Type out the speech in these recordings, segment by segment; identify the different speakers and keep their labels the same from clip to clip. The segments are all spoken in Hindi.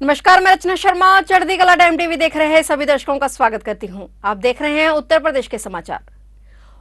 Speaker 1: नमस्कार, मैं रचना शर्मा चढ़ती कला टाइम टीवी देख रहे हैं सभी दर्शकों का स्वागत करती हूं। आप देख रहे हैं उत्तर प्रदेश के समाचार।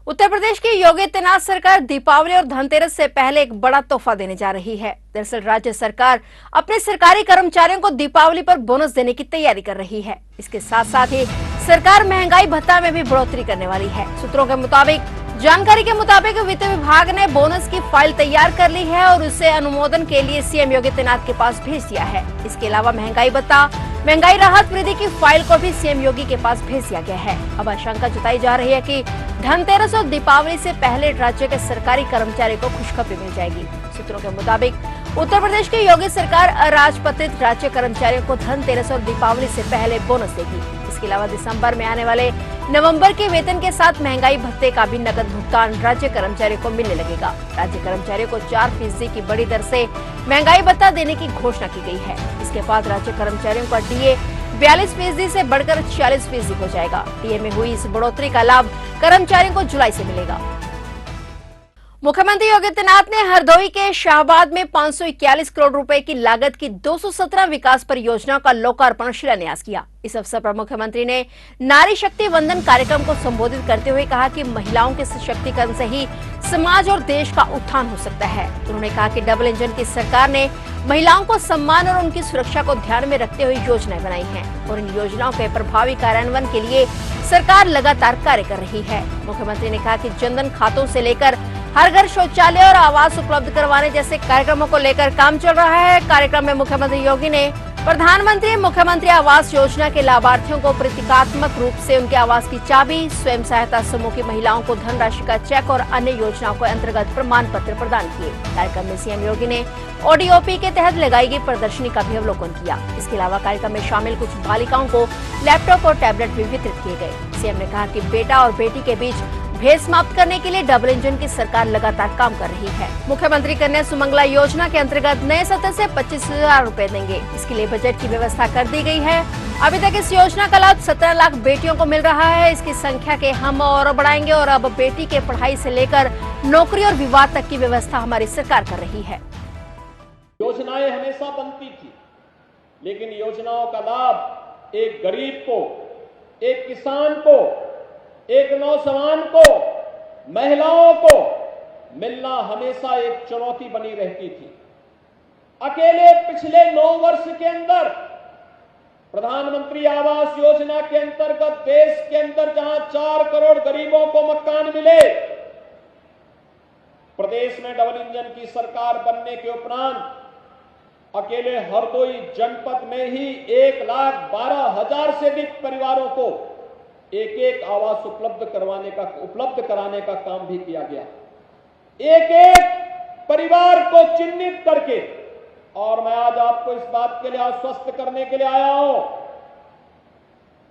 Speaker 1: उत्तर प्रदेश की योगी आदित्यनाथ सरकार दीपावली और धनतेरस से पहले एक बड़ा तोहफा देने जा रही है। दरअसल राज्य सरकार अपने सरकारी कर्मचारियों को दीपावली पर बोनस देने की तैयारी कर रही है। इसके साथ साथ ही सरकार महंगाई भत्ता में भी बढ़ोतरी करने वाली है। सूत्रों के मुताबिक जानकारी के मुताबिक वित्त विभाग ने बोनस की फाइल तैयार कर ली है और उसे अनुमोदन के लिए सीएम योगी आदित्यनाथ के पास भेज दिया है। इसके अलावा महंगाई भत्ता, महंगाई राहत वृद्धि की फाइल को भी सीएम योगी के पास भेज दिया गया है। अब आशंका जताई जा रही है कि धनतेरस और दीपावली से पहले राज्य के सरकारी कर्मचारी को खुशखबरी मिल जाएगी। सूत्रों के मुताबिक उत्तर प्रदेश की योगी सरकार अराजपत्रित राज्य कर्मचारियों को धनतेरस और दीपावली से पहले बोनस देगी। इसके अलावा दिसंबर में आने वाले नवंबर के वेतन के साथ महंगाई भत्ते का भी नकद भुगतान राज्य कर्मचारियों को मिलने लगेगा। राज्य कर्मचारियों को 4% की बड़ी दर से महंगाई भत्ता देने की घोषणा की गई है। इसके बाद राज्य कर्मचारियों का डीए 42% से बढ़कर 46% हो जाएगा। डीए में हुई इस बढ़ोतरी का लाभ कर्मचारियों को जुलाई से मिलेगा। मुख्यमंत्री योगी आदित्यनाथ ने हरदोई के शाहबाद में 541 करोड़ रुपए की लागत की 217 विकास परियोजनाओं का लोकार्पण शिलान्यास किया। इस अवसर पर मुख्यमंत्री ने नारी शक्ति वंदन कार्यक्रम को संबोधित करते हुए कहा कि महिलाओं के सशक्तिकरण से ही समाज और देश का उत्थान हो सकता है। उन्होंने कहा कि डबल इंजन की सरकार ने महिलाओं को सम्मान और उनकी सुरक्षा को ध्यान में रखते हुए योजनाएं बनाई हैं और इन योजनाओं के प्रभावी कार्यान्वयन के लिए सरकार लगातार कार्य कर रही है। मुख्यमंत्री ने कहा कि जनधन खातों से लेकर हर घर शौचालय और आवास उपलब्ध करवाने जैसे कार्यक्रमों को लेकर काम चल रहा है। कार्यक्रम में मुख्यमंत्री योगी ने प्रधानमंत्री मुख्यमंत्री आवास योजना के लाभार्थियों को प्रतीकात्मक रूप से उनके आवास की चाबी, स्वयं सहायता समूह की महिलाओं को धनराशि का चेक और अन्य योजनाओं के अंतर्गत प्रमाण पत्र प्रदान किए। कार्यक्रम में सीएम योगी ने ओडीओपी के तहत लगाई गई प्रदर्शनी का भी अवलोकन किया। इसके अलावा कार्यक्रम में शामिल कुछ बालिकाओं को लैपटॉप और टैबलेट भी वितरित किए गए। सीएम ने कहा कि बेटा और बेटी के बीच भेद समाप्त करने के लिए डबल इंजन की सरकार लगातार काम कर रही है। मुख्यमंत्री कन्या सुमंगला योजना के अंतर्गत नए सत्र से 25,000 रुपए देंगे। इसके लिए बजट की व्यवस्था कर दी गई है। अभी तक इस योजना का लाभ 17 लाख बेटियों को मिल रहा है। इसकी संख्या के हम और बढ़ाएंगे और अब बेटी के पढ़ाई से लेकर नौकरी और विवाह तक की व्यवस्था हमारी सरकार कर रही है।
Speaker 2: योजनाएं हमेशा बनती थी, लेकिन योजनाओं का लाभ एक गरीब को, एक किसान को, एक नौजवान को, महिलाओं को मिलना हमेशा एक चुनौती बनी रहती थी। अकेले पिछले 9 वर्ष के अंदर प्रधानमंत्री आवास योजना के अंतर्गत देश के अंदर जहां 4 करोड़ गरीबों को मकान मिले, प्रदेश में डबल इंजन की सरकार बनने के उपरांत अकेले हरदोई जनपद में ही 1,12,000 से अधिक परिवारों को एक आवास उपलब्ध कराने का काम भी किया गया। एक परिवार को चिन्हित करके, और मैं आज आपको इस बात के लिए आश्वस्त करने के लिए आया हूं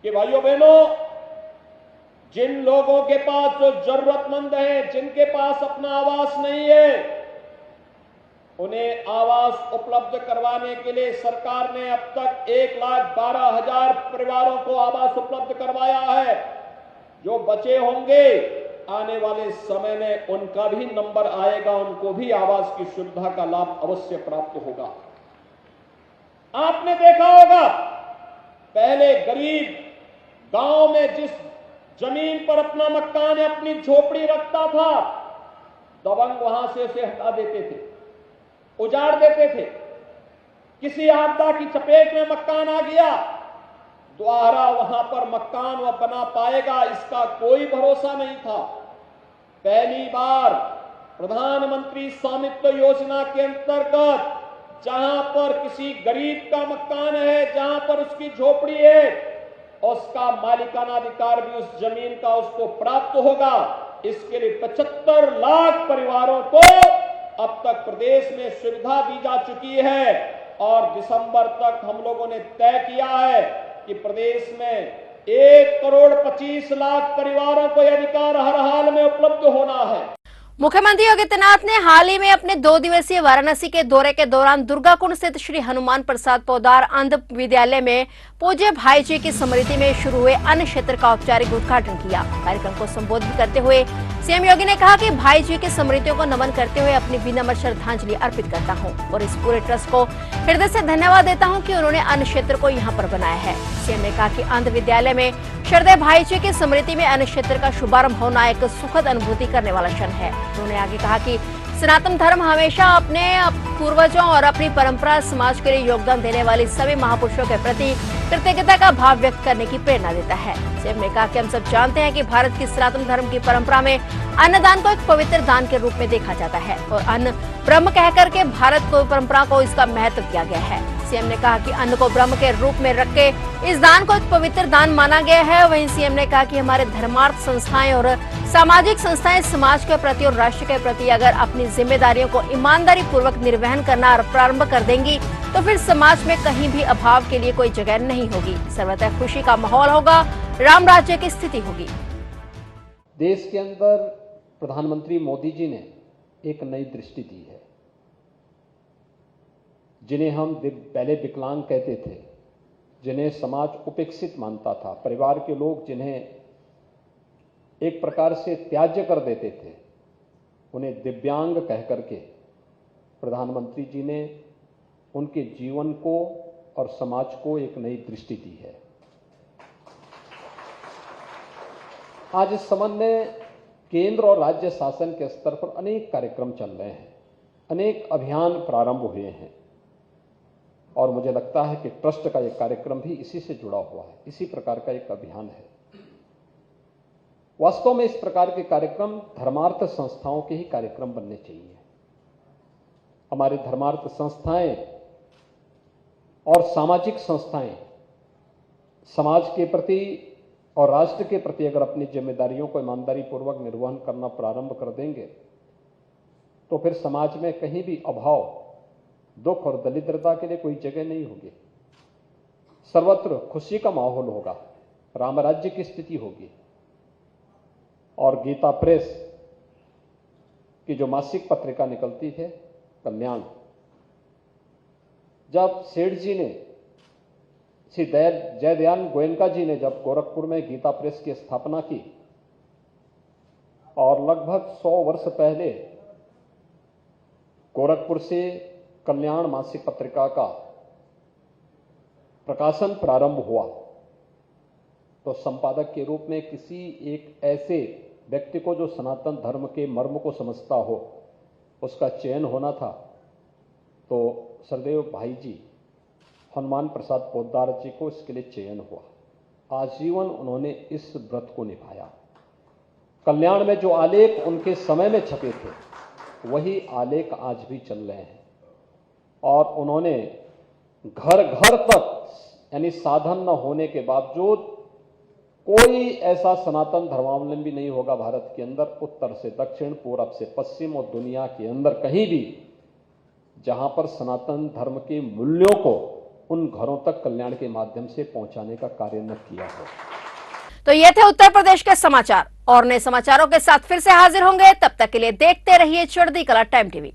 Speaker 2: कि भाइयों बहनों, जिन लोगों के पास जो जरूरतमंद हैं, जिनके पास अपना आवास नहीं है, उन्हें आवास उपलब्ध करवाने के लिए सरकार ने अब तक 1,12,000 परिवारों को आवास उपलब्ध करवाया है। जो बचे होंगे आने वाले समय में उनका भी नंबर आएगा, उनको भी आवास की सुविधा का लाभ अवश्य प्राप्त होगा। आपने देखा होगा, पहले गरीब गांव में जिस जमीन पर अपना मकान या अपनी झोपड़ी रखता था, दबंग वहां से उसे हटा देते थे, उजाड़ देते थे। किसी आपदा की चपेट में मकान आ गया, दोबारा वहां पर मकान वह बना पाएगा, इसका कोई भरोसा नहीं था। पहली बार प्रधानमंत्री स्वामित्व योजना के अंतर्गत जहां पर किसी गरीब का मकान है, जहां पर उसकी झोपड़ी है, उसका मालिकाना अधिकार भी उस जमीन का उसको प्राप्त होगा। इसके लिए 75 लाख परिवारों को अब तक प्रदेश में सुविधा दी जा चुकी है और दिसंबर तक हम लोगों ने तय किया है कि प्रदेश में 1,25,00,000 परिवारों को यह अधिकार हर हाल में उपलब्ध होना है।
Speaker 1: मुख्यमंत्री योगी आदित्यनाथ ने हाल ही में अपने 2 दिवसीय वाराणसी के दौरे के दौरान दुर्गाकुंड स्थित श्री हनुमान प्रसाद पोद्दार अंध विद्यालय में पूज्य भाई जी की स्मृति में शुरू हुए अन्न क्षेत्र का औपचारिक उद्घाटन किया। कार्यक्रम को संबोधित करते हुए सीएम योगी ने कहा कि भाई जी की स्मृतियों को नमन करते हुए अपनी विनम्र श्रद्धांजलि अर्पित करता हूं और इस पूरे ट्रस्ट को हृदय से धन्यवाद देता हूं कि उन्होंने अन्न क्षेत्र को यहां पर बनाया है। सीएम ने कहा कि अंध विद्यालय में श्रद्धेय भाई जी की स्मृति में अन्न क्षेत्र का शुभारंभ होना एक सुखद अनुभूति करने वाला क्षण है। उन्होंने आगे कहा कि सनातन धर्म हमेशा अपने पूर्वजों और अपनी परंपरा समाज के लिए योगदान देने वाले सभी महापुरुषों के प्रति कृतज्ञता का भाव व्यक्त करने की प्रेरणा देता है। सीएम ने कहा कि हम सब जानते हैं कि भारत की सनातन धर्म की परंपरा में अन्नदान को एक पवित्र दान के रूप में देखा जाता है और अन्न ब्रह्म कहकर के भारत को परंपरा को इसका महत्व दिया गया है। सीएम ने कहा कि अन्न को ब्रह्म के रूप में रख के इस दान को एक पवित्र दान माना गया है। वहीं सीएम ने कहा कि हमारे धर्मार्थ संस्थाएं और सामाजिक संस्थाएं समाज के प्रति और राष्ट्र के प्रति अगर अपनी जिम्मेदारियों को ईमानदारी पूर्वक निर्वहन करना प्रारंभ कर देंगी तो फिर समाज में कहीं भी अभाव के लिए कोई जगह नहीं होगी, सर्वथा खुशी का माहौल होगा, राम राज्य की स्थिति होगी।
Speaker 2: देश के अंदर प्रधानमंत्री मोदी जी ने एक नई दृष्टि दी है। जिन्हें हम पहले विकलांग कहते थे, जिन्हें समाज उपेक्षित मानता था, परिवार के लोग जिन्हें एक प्रकार से त्याज्य कर देते थे, उन्हें दिव्यांग कह करके प्रधानमंत्री जी ने उनके जीवन को और समाज को एक नई दृष्टि दी है। आज इस संबंध में केंद्र और राज्य शासन के स्तर पर अनेक कार्यक्रम चल रहे हैं, अनेक अभियान प्रारंभ हुए हैं और मुझे लगता है कि ट्रस्ट का एक कार्यक्रम भी इसी से जुड़ा हुआ है, इसी प्रकार का एक अभियान है। वास्तव में इस प्रकार के कार्यक्रम धर्मार्थ संस्थाओं के ही कार्यक्रम बनने चाहिए। हमारे धर्मार्थ संस्थाएं और सामाजिक संस्थाएं समाज के प्रति और राष्ट्र के प्रति अगर अपनी जिम्मेदारियों को ईमानदारी पूर्वक निर्वहन करना प्रारंभ कर देंगे तो फिर समाज में कहीं भी अभाव, दुख और दरिद्रता के लिए कोई जगह नहीं होगी। सर्वत्र खुशी का माहौल होगा, राम राज्य की स्थिति होगी। और गीता प्रेस की जो मासिक पत्रिका निकलती है कल्याण, जब सेठ जी ने, श्री जयदयान गोयनका जी ने जब गोरखपुर में गीता प्रेस की स्थापना की और लगभग 100 वर्ष पहले गोरखपुर से कल्याण मासिक पत्रिका का प्रकाशन प्रारंभ हुआ तो संपादक के रूप में किसी एक ऐसे व्यक्ति को जो सनातन धर्म के मर्म को समझता हो उसका चयन होना था। तो सरदेव भाई जी हनुमान प्रसाद पोद्दार जी को इसके लिए चयन हुआ। आजीवन उन्होंने इस व्रत को निभाया। कल्याण में जो आलेख उनके समय में छपे थे वही आलेख आज भी चल रहे हैं और उन्होंने घर घर तक यानी साधन न होने के बावजूद कोई ऐसा सनातन धर्मावलंबी नहीं होगा भारत के अंदर, उत्तर से दक्षिण, पूरब से पश्चिम और दुनिया के अंदर कहीं भी, जहां पर सनातन धर्म के मूल्यों को उन घरों तक कल्याण के माध्यम से पहुंचाने का कार्य न किया हो।
Speaker 1: तो ये थे उत्तर प्रदेश के समाचार और नए समाचारों के साथ फिर से हाजिर होंगे। तब तक के लिए देखते रहिए चढ़ती कला टाइम टीवी।